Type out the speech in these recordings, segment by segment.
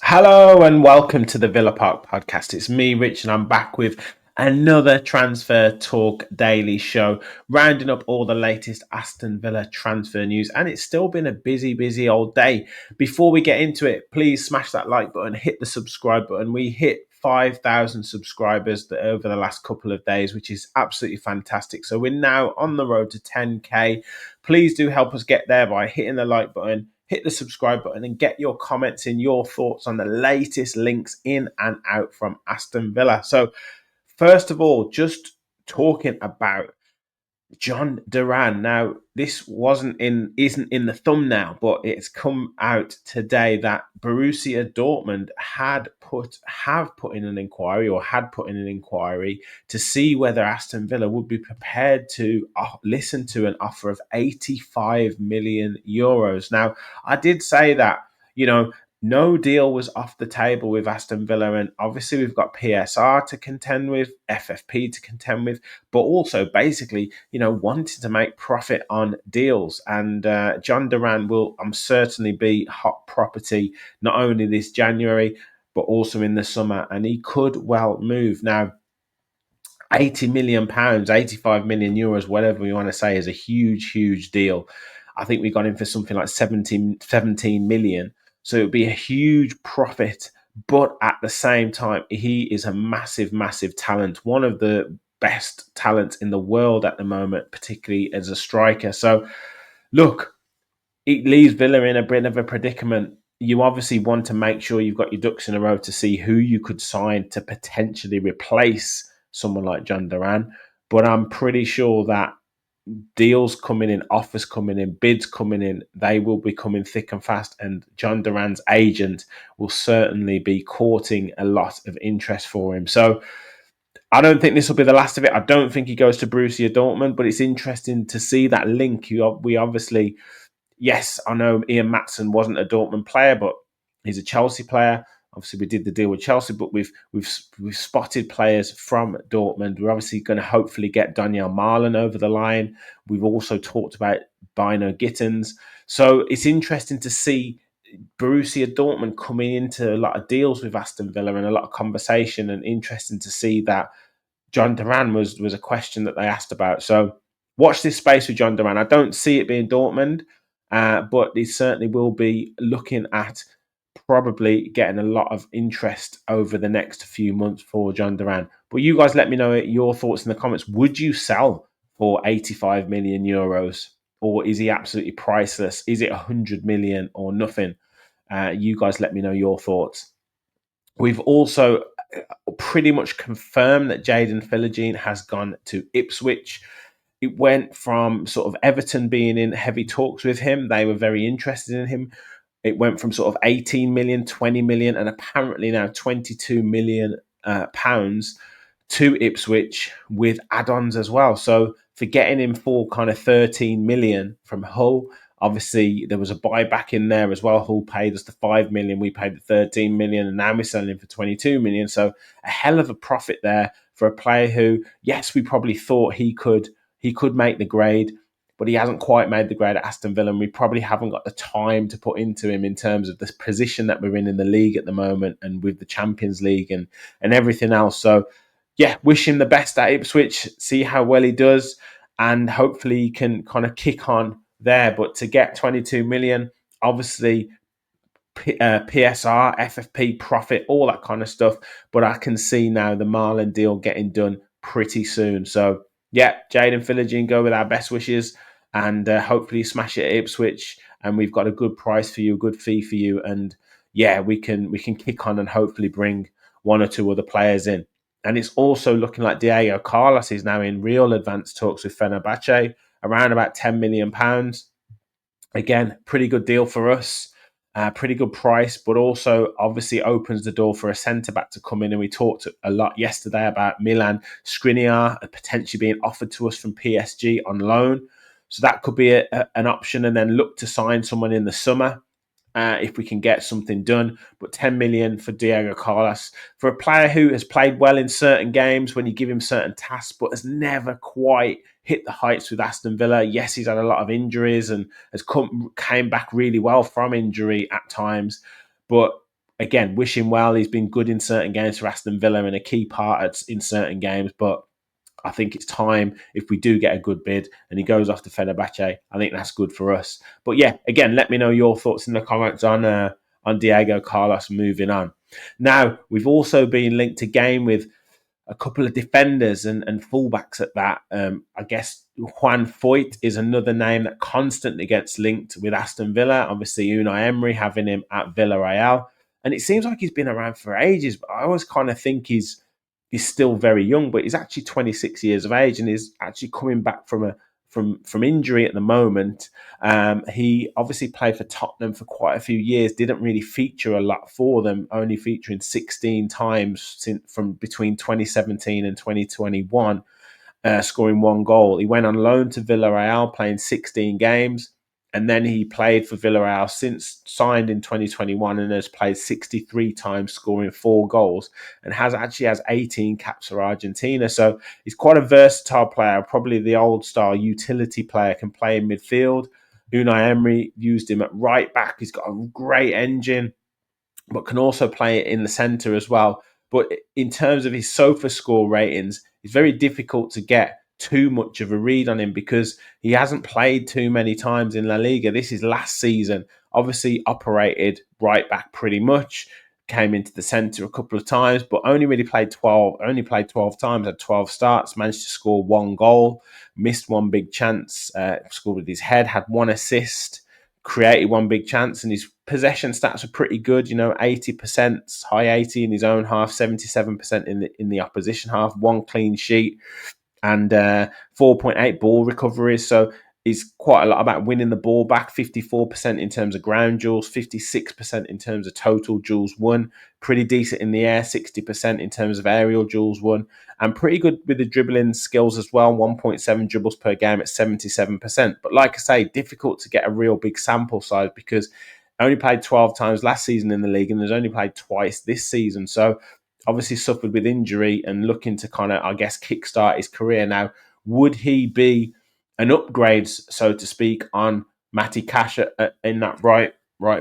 Hello and welcome to the Villa Park podcast. It's me, Rich, and I'm back with another Transfer Talk daily show, rounding up all the latest Aston Villa transfer news. And it's still been a busy old day. Before we get into it, please smash that like button, hit the subscribe button. We hit 5,000 subscribers over the last couple of days, which is absolutely fantastic. So we're now on the road to 10k. Please do help us get there by hitting the like button, hit the subscribe button, and get your comments in, your thoughts on the latest links in and out from Aston Villa. So first of all, just talking about Jhon Duran. Now, this isn't in the thumbnail, but it's come out today that Borussia Dortmund have put in an inquiry to see whether Aston Villa would be prepared to listen to an offer of 85 million euros. Now, I did say that, no deal was off the table with Aston Villa, and obviously we've got PSR to contend with, FFP to contend with, but also basically, wanting to make profit on deals. And Jhon Duran will, certainly be hot property, not only this January, but also in the summer, and he could well move. Now, £80 million, 85 million euros, whatever we want to say, is a huge deal. I think we got him for something like 17 million. So it would be a huge profit. But at the same time, he is a massive talent. One of the best talents in the world at the moment, particularly as a striker. So look, it leaves Villa in a bit of a predicament. You obviously want to make sure you've got your ducks in a row to see who you could sign to potentially replace someone like Jhon Duran. But I'm pretty sure that deals coming in, offers coming in, bids coming in, they will be coming thick and fast. And Jhon Duran's agent will certainly be courting a lot of interest for him. So I don't think this will be the last of it. I don't think he goes to Borussia Dortmund, but it's interesting to see that link. We obviously, yes, I know Ian Maatsen wasn't a Dortmund player, but he's a Chelsea player. Obviously, we did the deal with Chelsea, but we've spotted players from Dortmund. We're obviously going to hopefully get Daniel Marlon over the line. We've also talked about Bino Gittins. So it's interesting to see Borussia Dortmund coming into a lot of deals with Aston Villa and a lot of conversation, and interesting to see that Jhon Duran was a question that they asked about. So watch this space with Jhon Duran. I don't see it being Dortmund, but he certainly will be looking at probably getting a lot of interest over the next few months for Jhon Duran. But you guys let me know your thoughts in the comments. Would you sell for 85 million euros? Or is he absolutely priceless? Is it 100 million or nothing? You guys let me know your thoughts. We've also pretty much confirmed that Jaden Philogene has gone to Ipswich. It went from sort of Everton being in heavy talks with him. They were very interested in him. It went from sort of 18 million, 20 million, and apparently now 22 million pounds to Ipswich with add-ons as well. So for getting him for kind of 13 million from Hull, obviously there was a buyback in there as well. Hull paid us the 5 million, we paid the 13 million, and now we're selling him for 22 million. So a hell of a profit there for a player who, yes, we probably thought he could make the grade, but he hasn't quite made the grade at Aston Villa, and we probably haven't got the time to put into him in terms of the position that we're in the league at the moment, and with the Champions League and everything else. So yeah, wish him the best at Ipswich, see how well he does, and hopefully he can kind of kick on there. But to get 22 million, obviously PSR, FFP, profit, all that kind of stuff. But I can see now the Marlon deal getting done pretty soon. So yeah, Jaden Philogene, go with our best wishes, and hopefully smash it at Ipswich. And we've got a good price for you, a good fee for you, and yeah, we can kick on and hopefully bring one or two other players in. And it's also looking like Diego Carlos is now in real advanced talks with Fenerbahce, around about £10 million. Again, pretty good deal for us. Pretty good price, but also obviously opens the door for a centre back to come in. And we talked a lot yesterday about Milan Skriniar potentially being offered to us from PSG on loan. So that could be an option, and then look to sign someone in the summer if we can get something done. But 10 million for Diego Carlos, for a player who has played well in certain games when you give him certain tasks, but has never quite hit the heights with Aston Villa. Yes, he's had a lot of injuries and came back really well from injury at times. But again, wish him well. He's been good in certain games for Aston Villa and a key part in certain games. But I think it's time, if we do get a good bid and he goes off to Fenerbahce, I think that's good for us. But yeah, again, let me know your thoughts in the comments on Diego Carlos moving on. Now, we've also been linked again with a couple of defenders and fullbacks at that. I guess Juan Foyth is another name that constantly gets linked with Aston Villa. Obviously, Unai Emery having him at Villarreal. And it seems like he's been around for ages, but I always kind of think he's still very young, but he's actually 26 years of age and is actually coming back from injury at the moment. He obviously played for Tottenham for quite a few years, didn't really feature a lot for them, only featuring 16 times from between 2017 and 2021, scoring 1 goal. He went on loan to Villarreal, playing 16 games. And then he played for Villarreal since signed in 2021 and has played 63 times, scoring 4 goals, and has 18 caps for Argentina. So he's quite a versatile player, probably the old style utility player, can play in midfield. Unai Emery used him at right back. He's got a great engine, but can also play it in the centre as well. But in terms of his SofaScore ratings, it's very difficult to get too much of a read on him because he hasn't played too many times in La Liga. This is last season. Obviously operated right back pretty much, came into the centre a couple of times, but only played 12 times, had 12 starts, managed to score 1 goal, missed 1 big chance, scored with his head, had 1 assist, created 1 big chance, and his possession stats are pretty good. 80%, high 80 in his own half, 77% in the opposition half, 1 clean sheet, and 4.8 ball recoveries. So he's quite a lot about winning the ball back. 54% in terms of ground duels, 56% in terms of total duels won. Pretty decent in the air, 60% in terms of aerial duels won, and pretty good with the dribbling skills as well. 1.7 dribbles per game at 77%. But like I say, difficult to get a real big sample size because only played 12 times last season in the league and there's only played twice this season. So obviously suffered with injury and looking to kind of, I guess, kickstart his career now. Would he be an upgrade, so to speak, on Matty Cash in that right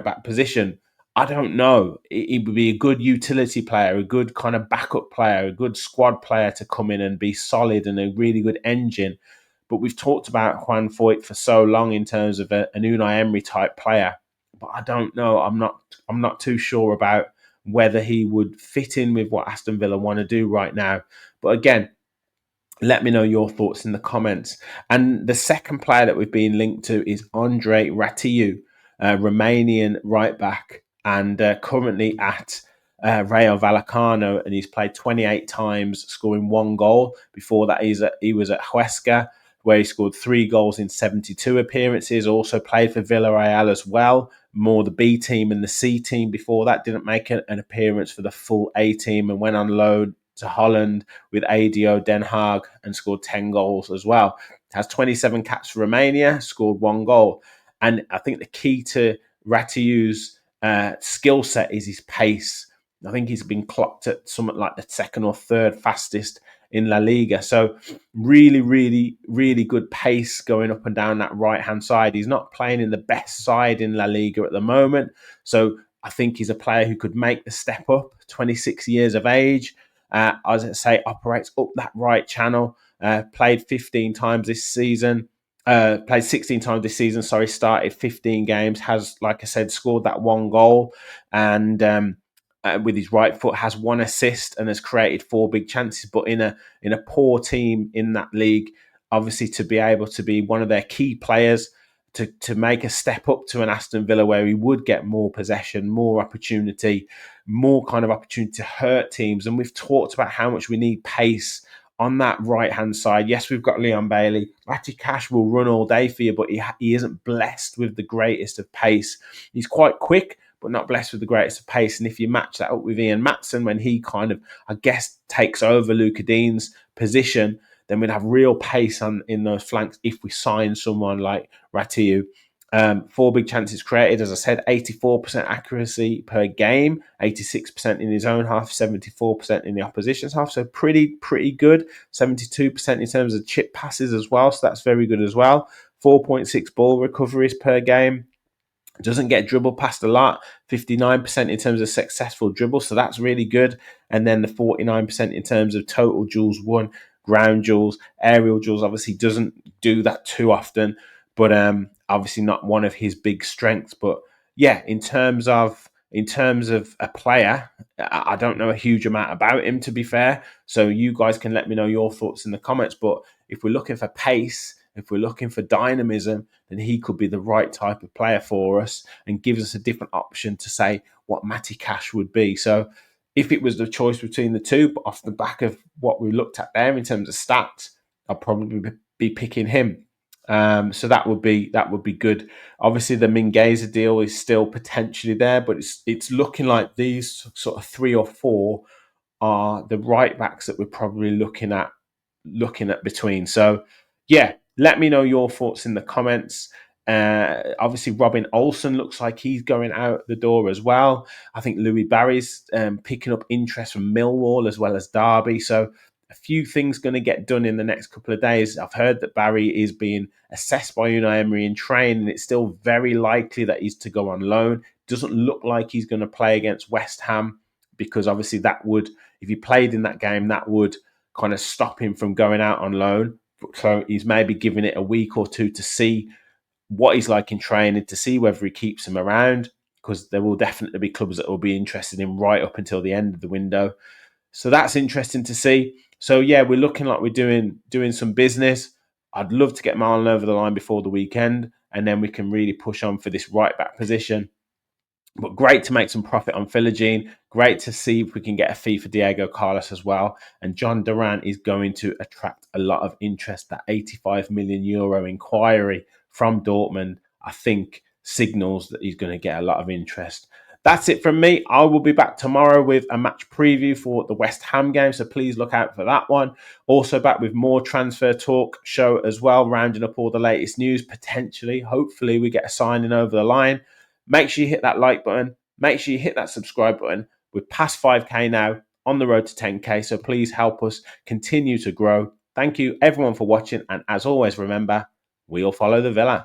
back position? I don't know. He would be a good utility player, a good kind of backup player, a good squad player to come in and be solid and a really good engine. But we've talked about Juan Foyth for so long in terms of an Unai Emery type player. But I don't know. I'm not too sure about whether he would fit in with what Aston Villa want to do right now. But again, let me know your thoughts in the comments. And the second player that we've been linked to is Andre Ratu, Romanian right back, and currently at Rayo Vallecano, and he's played 28 times, scoring 1 goal. Before that, he was at Huesca, where he scored 3 goals in 72 appearances. Also played for Villarreal as well, more the B team and the C team. Before that, didn't make an appearance for the full A team and went on loan to Holland with ADO Den Haag and scored 10 goals as well. Has 27 caps for Romania, scored 1 goal. And I think the key to Ratu's skill set is his pace. I think he's been clocked at something like the 2nd or 3rd fastest in La Liga. So really, really, really good pace going up and down that right-hand side. He's not playing in the best side in La Liga at the moment. So I think he's a player who could make the step up, 26 years of age. As I say, operates up that right channel. Played 15 times this season. Played 16 times this season. Started 15 games. Has, like I said, scored that 1 goal, and with his right foot has 1 assist and has created 4 big chances. But in a poor team in that league, obviously to be able to be one of their key players, to make a step up to an Aston Villa where he would get more possession, more opportunity, more kind of opportunity to hurt teams. And we've talked about how much we need pace on that right-hand side. Yes, we've got Leon Bailey. Matty Cash will run all day for you, but he isn't blessed with the greatest of pace. He's quite quick, but not blessed with the greatest of pace. And if you match that up with Ian Matson, when he kind of, I guess, takes over Luca Dean's position, then we'd have real pace in those flanks if we sign someone like Ratu. 4 big chances created, as I said, 84% accuracy per game, 86% in his own half, 74% in the opposition's half. So pretty good. 72% in terms of chip passes as well. So that's very good as well. 4.6 ball recoveries per game. Doesn't get dribbled past a lot. 59% in terms of successful dribble. So that's really good. And then the 49% in terms of total duels won, ground duels, aerial duels. Obviously doesn't do that too often, but obviously not one of his big strengths. But yeah, in terms of a player, I don't know a huge amount about him, to be fair. So you guys can let me know your thoughts in the comments. But if we're looking for pace, if we're looking for dynamism, then he could be the right type of player for us and gives us a different option to say what Matty Cash would be. So if it was the choice between the two, but off the back of what we looked at there in terms of stats, I'll probably be picking him. So that would be good. Obviously, the Mingueza deal is still potentially there, but it's looking like these sort of 3 or 4 are the right backs that we're probably looking at between. So yeah, let me know your thoughts in the comments. Obviously, Robin Olsen looks like he's going out the door as well. I think Louis Barry's picking up interest from Millwall as well as Derby. So a few things going to get done in the next couple of days. I've heard that Barry is being assessed by Unai Emery in training. It's still very likely that he's to go on loan. Doesn't look like he's going to play against West Ham, because obviously that would, if he played in that game, that would kind of stop him from going out on loan. So he's maybe giving it a week or two to see what he's like in training, to see whether he keeps him around, because there will definitely be clubs that will be interested in right up until the end of the window. So that's interesting to see. So yeah, we're looking like we're doing some business. I'd love to get Marlon over the line before the weekend, and then we can really push on for this right back position. But great to make some profit on Philogene. Great to see if we can get a fee for Diego Carlos as well. And Jhon Duran is going to attract a lot of interest. That 85 million euro inquiry from Dortmund, I think, signals that he's going to get a lot of interest. That's it from me. I will be back tomorrow with a match preview for the West Ham game, so please look out for that one. Also back with more transfer talk show as well, rounding up all the latest news. Potentially, hopefully, we get a signing over the line. Make sure you hit that like button. Make sure you hit that subscribe button. We're past 5K now, on the road to 10K, so please help us continue to grow. Thank you, everyone, for watching. And as always, remember, we'll follow the Villa.